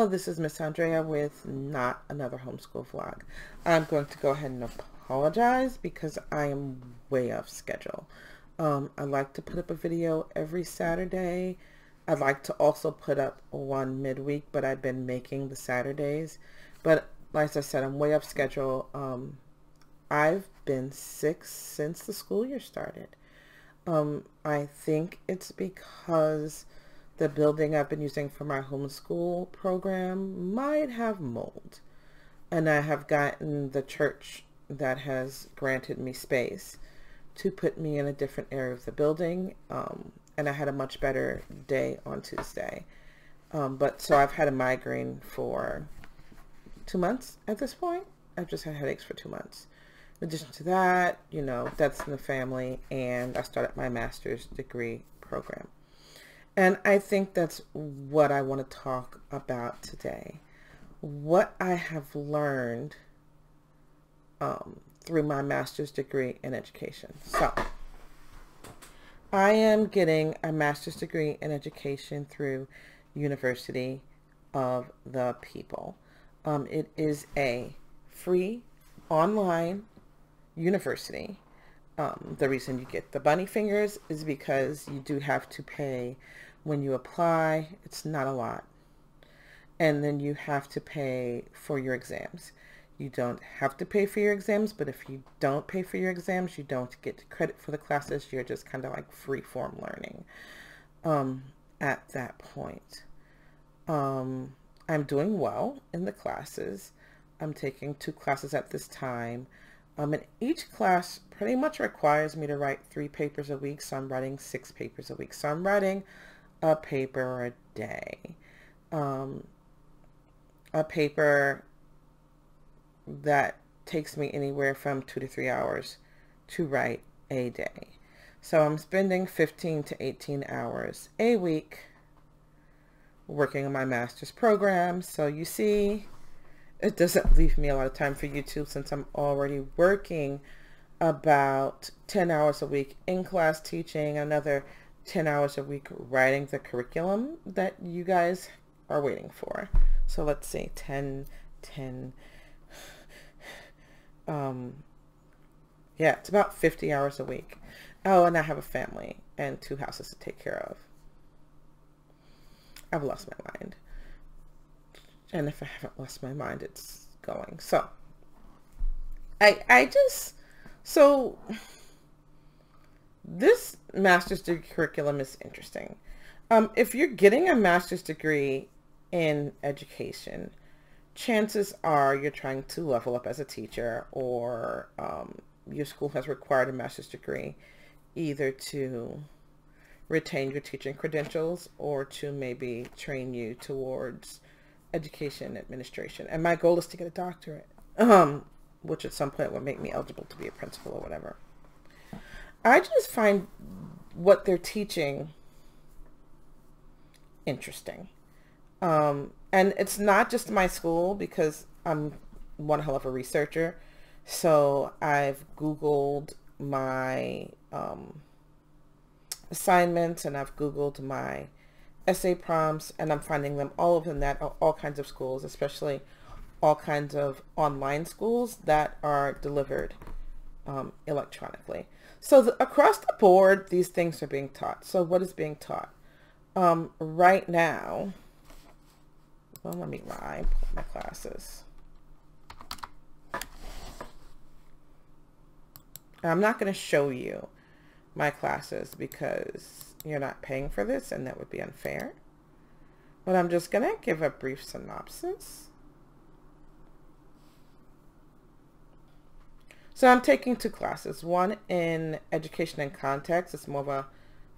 Hello, this is Miss Andrea with not another homeschool vlog. I'm going to go ahead and apologize because I am way off schedule. I like to put up a video every Saturday. I'd like to also put up one midweek, but I've been making the Saturdays. But like I said, I'm way off schedule. I've been sick since the school year started. I think it's because the building I've been using for my homeschool program might have mold. And I have gotten the church that has granted me space to put me in a different area of the building. And I had a much better day on Tuesday. So I've had a migraine for 2 months at this point. I've just had headaches for 2 months. In addition to that, that's in the family, and I started my master's degree program. And I think that's what I want to talk about today. What I have learned through my master's degree in education. So, I am getting a master's degree in education through University of the People. It is a free online university. The reason you get the bunny fingers is because you do have to pay when you apply. It's not a lot. And then you have to pay for your exams. You don't have to pay for your exams, but if you don't pay for your exams, you don't get credit for the classes. You're just kind of like free-form learning at that point. I'm doing well in the classes. I'm taking 2 classes at this time. And each class pretty much requires me to write 3 papers a week, so I'm writing 6 papers a week. So I'm writing a paper a day. A paper that takes me anywhere from 2 to 3 hours to write a day. So I'm spending 15 to 18 hours a week working on my master's program. So you see, it doesn't leave me a lot of time for YouTube since I'm already working about 10 hours a week in class teaching, another 10 hours a week writing the curriculum that you guys are waiting for. So let's see, 10, yeah, it's about 50 hours a week. Oh, and I have a family and 2 houses to take care of. I've lost my mind. And if I haven't lost my mind, it's going. So, so this master's degree curriculum is interesting. If you're getting a master's degree in education, chances are you're trying to level up as a teacher, or your school has required a master's degree either to retain your teaching credentials or to maybe train you towards education administration. And my goal is to get a doctorate, which at some point would make me eligible to be a principal or whatever. I just find what they're teaching interesting. And it's not just my school, because I'm one hell of a researcher. So I've Googled my assignments, and I've Googled my essay prompts, and I'm finding them, all of them, that are all kinds of schools, especially all kinds of online schools that are delivered electronically. So across the board, these things are being taught. So what is being taught? Right now, well, let me pull my classes. I'm not going to show you my classes because you're not paying for this, and that would be unfair. But I'm just going to give a brief synopsis. So I'm taking 2 classes, one in education and context. It's more of a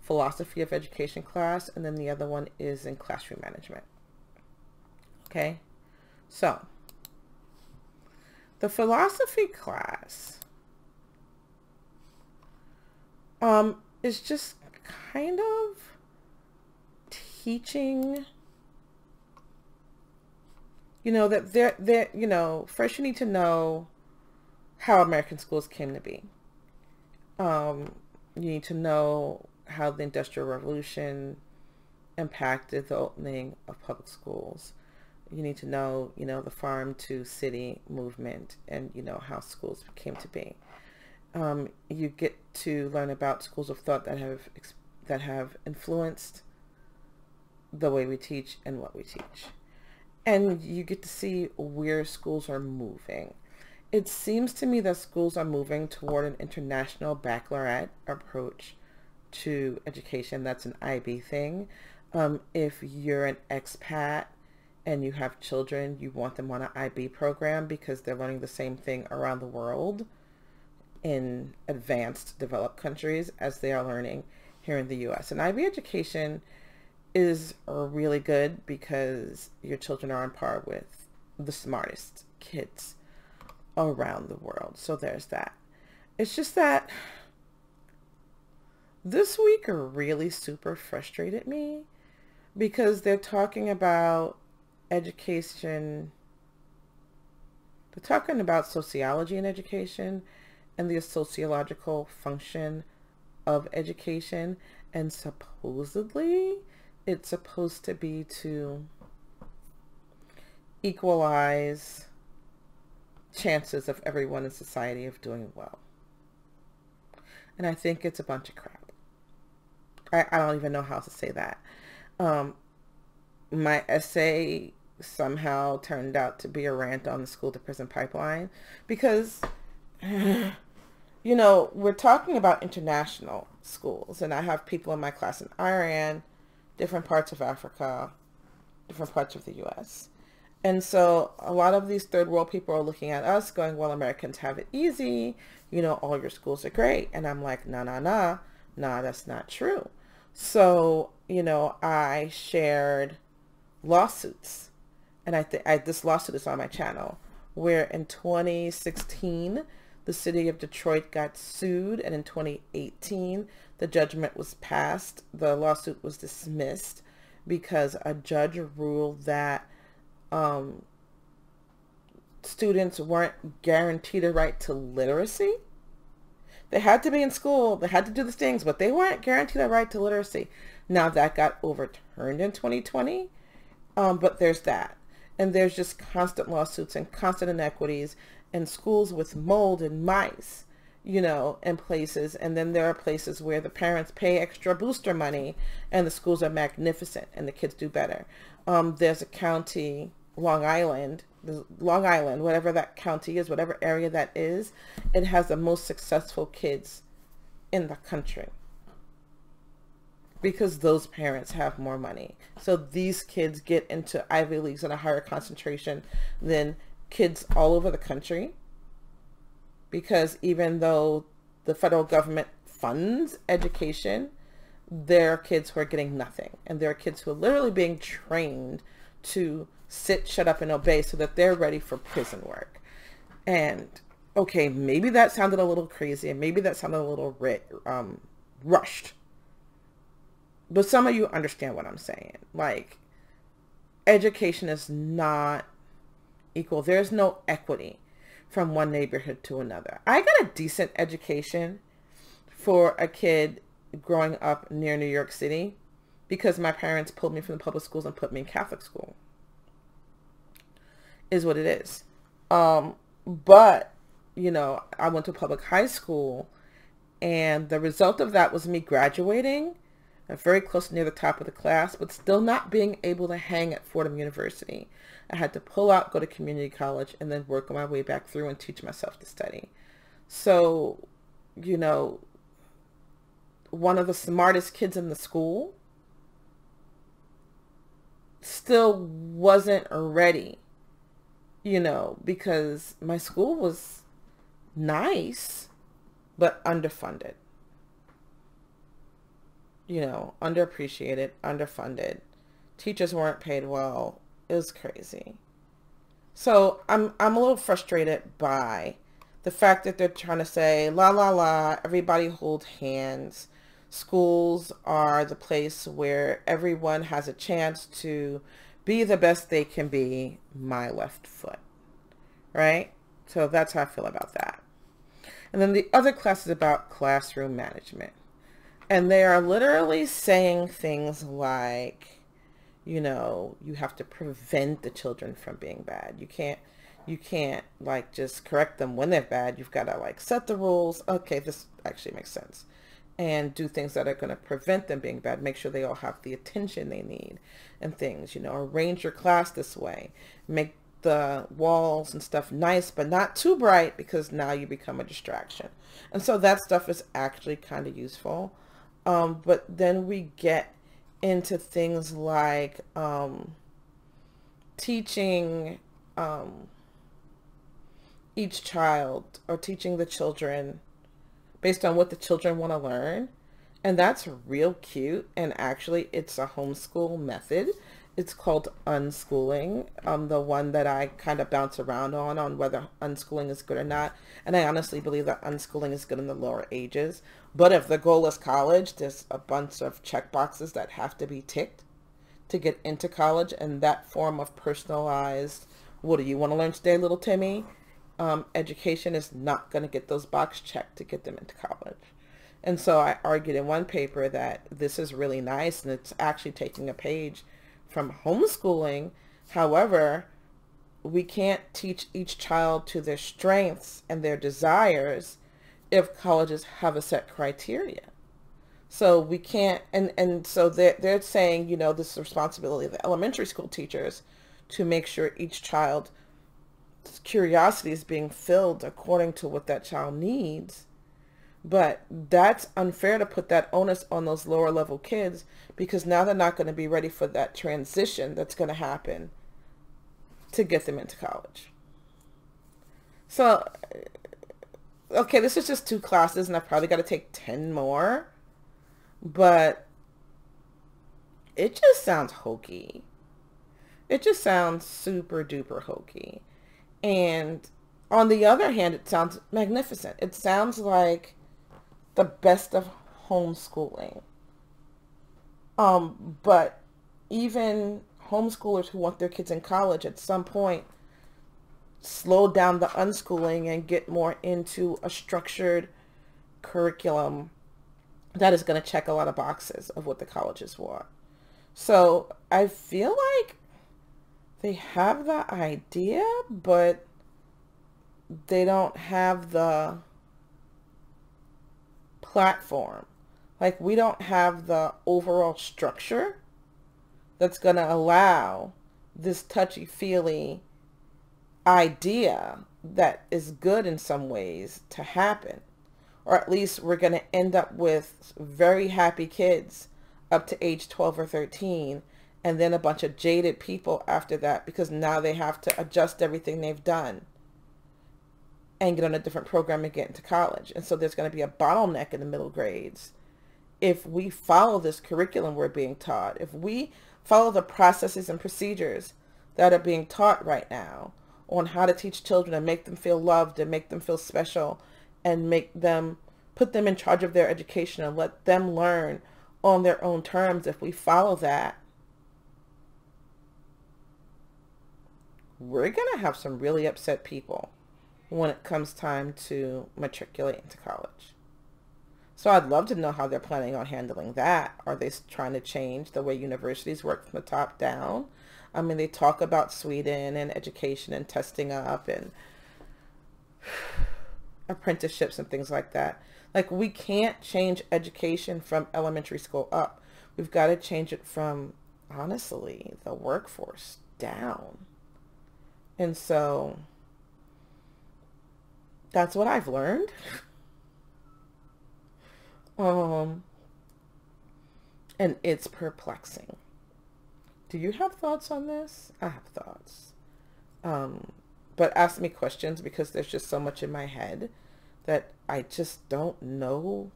philosophy of education class, and then the other one is in classroom management. Okay, so the philosophy class is just kind of teaching, that first you need to know how American schools came to be. You need to know how the Industrial Revolution impacted the opening of public schools. You need to know, the farm to city movement and, how schools came to be. You get to learn about schools of thought that have influenced the way we teach and what we teach. And you get to see where schools are moving. It seems to me that schools are moving toward an international baccalaureate approach to education. That's an IB thing. If you're an expat and you have children, you want them on an IB program because they're learning the same thing around the world in advanced developed countries as they are learning here in the US. And IB education is really good because your children are on par with the smartest kids around the world. So there's that. It's just that this week really super frustrated me because they're talking about education. They're talking about sociology in education and the sociological function of education. And supposedly it's supposed to be to equalize chances of everyone in society of doing well. And I think it's a bunch of crap. I don't even know how to say that. My essay somehow turned out to be a rant on the school-to-prison pipeline because, we're talking about international schools, and I have people in my class in Iran, different parts of Africa, different parts of the U.S. And so a lot of these third world people are looking at us going, well, Americans have it easy. All your schools are great. And I'm like, nah, that's not true. So, I shared lawsuits, and this lawsuit is on my channel, where in 2016, the city of Detroit got sued, and in 2018, the judgment was passed. The lawsuit was dismissed because a judge ruled that students weren't guaranteed a right to literacy. They had to be in school, they had to do these things, but they weren't guaranteed a right to literacy. Now that got overturned in 2020, but there's that. And there's just constant lawsuits and constant inequities and schools with mold and mice, in places. And then there are places where the parents pay extra booster money and the schools are magnificent and the kids do better. There's a county, Long Island, whatever that county is, whatever area that is, it has the most successful kids in the country because those parents have more money. So these kids get into Ivy Leagues at a higher concentration than kids all over the country, because even though the federal government funds education, there are kids who are getting nothing. And there are kids who are literally being trained to sit, shut up, and obey so that they're ready for prison work. And okay, maybe that sounded a little crazy, and maybe that sounded a little rushed. But some of you understand what I'm saying. Like, education is not equal. There's no equity from one neighborhood to another. I got a decent education for a kid growing up near New York City because my parents pulled me from the public schools and put me in Catholic school. Is what it is. But, I went to public high school, and the result of that was me graduating very close near the top of the class, but still not being able to hang at Fordham University. I had to pull out, go to community college, and then work my way back through and teach myself to study. So, one of the smartest kids in the school still wasn't ready, because my school was nice, but underfunded. Underappreciated, underfunded. Teachers weren't paid well. It was crazy. So I'm a little frustrated by the fact that they're trying to say, la, la, la, everybody hold hands. Schools are the place where everyone has a chance to be the best they can be, my left foot, right? So that's how I feel about that. And then the other class is about classroom management. And they are literally saying things like, You know, you have to prevent the children from being bad. You can't like just correct them when they're bad. You've got to like set the rules. Okay, this actually makes sense. And do things that are going to prevent them being bad. Make sure they all have the attention they need and things, you know, arrange your class this way. Make the walls and stuff nice, but not too bright, because now you become a distraction. And so that stuff is actually kind of useful. But then we get into things like teaching each child, or teaching the children based on what the children want to learn. And that's real cute. And actually it's a homeschool method. It's called unschooling. The one that I kind of bounce around on whether unschooling is good or not. And I honestly believe that unschooling is good in the lower ages. But if the goal is college, there's a bunch of check boxes that have to be ticked to get into college. And that form of personalized, what do you want to learn today, little Timmy? Education is not going to get those box checked to get them into college. And so I argued in one paper that this is really nice, and it's actually taking a page from homeschooling. However, we can't teach each child to their strengths and their desires if colleges have a set criteria. So we can't, and so they're saying, you know, this is the responsibility of the elementary school teachers to make sure each child's curiosity is being filled according to what that child needs. But that's unfair to put that onus on those lower level kids, because now they're not going to be ready for that transition that's going to happen to get them into college. So, okay, this is just 2 classes, and I've probably got to take 10 more, but it just sounds hokey. It just sounds super duper hokey. And on the other hand, it sounds magnificent. It sounds like the best of homeschooling. But even homeschoolers who want their kids in college at some point slow down the unschooling and get more into a structured curriculum that is going to check a lot of boxes of what the colleges want. So I feel like they have the idea, but they don't have the platform. Like, we don't have the overall structure that's going to allow this touchy-feely idea that is good in some ways to happen. Or at least we're going to end up with very happy kids up to age 12 or 13, and then a bunch of jaded people after that, because now they have to adjust everything they've done and get on a different program and get into college. And so there's going to be a bottleneck in the middle grades if we follow this curriculum we're being taught, if we follow the processes and procedures that are being taught right now on how to teach children and make them feel loved and make them feel special and make them, put them in charge of their education and let them learn on their own terms. If we follow that, we're going to have some really upset people when it comes time to matriculate into college. So I'd love to know how they're planning on handling that. Are they trying to change the way universities work from the top down? I mean, they talk about Sweden and education and testing up and apprenticeships and things like that. Like, we can't change education from elementary school up. We've got to change it from, honestly, the workforce down. And so that's what I've learned. And it's perplexing. Do you have thoughts on this? I have thoughts. But ask me questions, because there's just so much in my head that I just don't know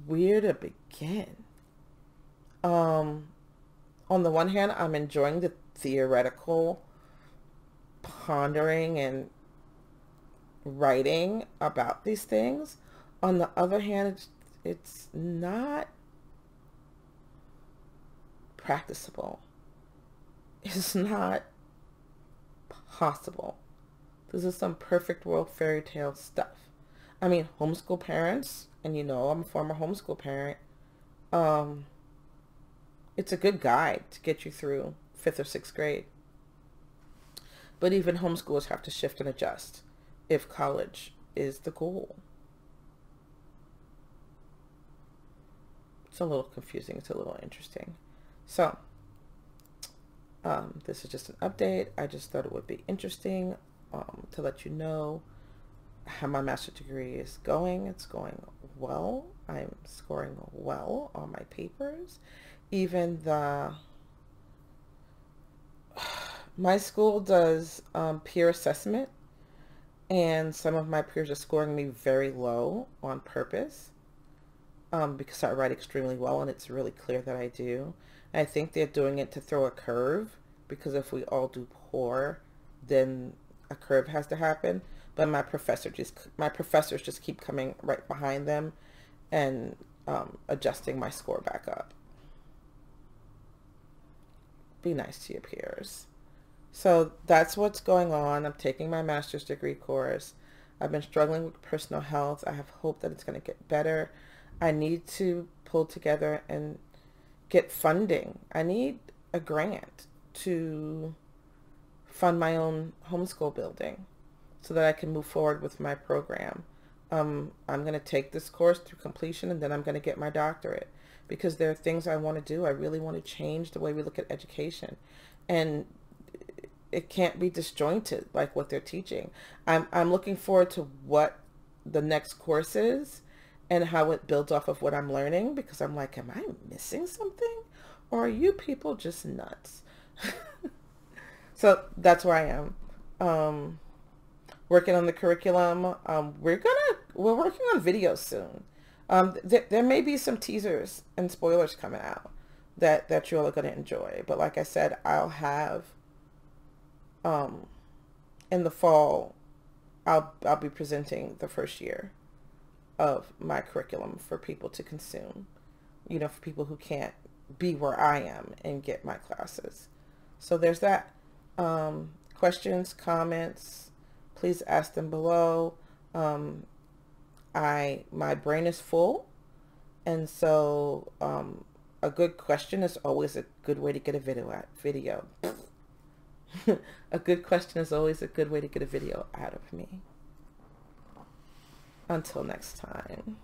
where to begin. On the one hand, I'm enjoying the theoretical pondering and writing about these things. On the other hand, it's not practicable. It's not possible. This is some perfect world fairy tale stuff. I mean, homeschool parents, and you know I'm a former homeschool parent, It's a good guide to get you through 5th or 6th grade. But even homeschoolers have to shift and adjust if college is the goal. It's a little confusing. It's a little interesting. So this is just an update. I just thought it would be interesting to let you know how my master's degree is going. It's going well. I'm scoring well on my papers. Even my school does peer assessment, and some of my peers are scoring me very low on purpose because I write extremely well, and it's really clear that I do. And I think they're doing it to throw a curve, because if we all do poor, then a curve has to happen. But my professors just keep coming right behind them and adjusting my score back up. Be nice to your peers. So that's what's going on. I'm taking my master's degree course. I've been struggling with personal health. I have hope that it's going to get better. I need to pull together and get funding. I need a grant to fund my own homeschool building so that I can move forward with my program. I'm going to take this course through completion, and then I'm going to get my doctorate, because there are things I want to do. I really want to change the way we look at education, and it can't be disjointed like what they're teaching. I'm looking forward to what the next course is and how it builds off of what I'm learning, because I'm like, am I missing something, or are you people just nuts? So that's where I am. Working on the curriculum. We're working on videos soon. There may be some teasers and spoilers coming out that you all are going to enjoy. But like I said, I'll have in the fall, I'll be presenting the first year of my curriculum for people to consume, you know, for people who can't be where I am and get my classes. So there's that. Questions, comments, please ask them below. My brain is full, and so a good question is always a good way to get a video. A good question is always a good way to get a video out of me. Until next time.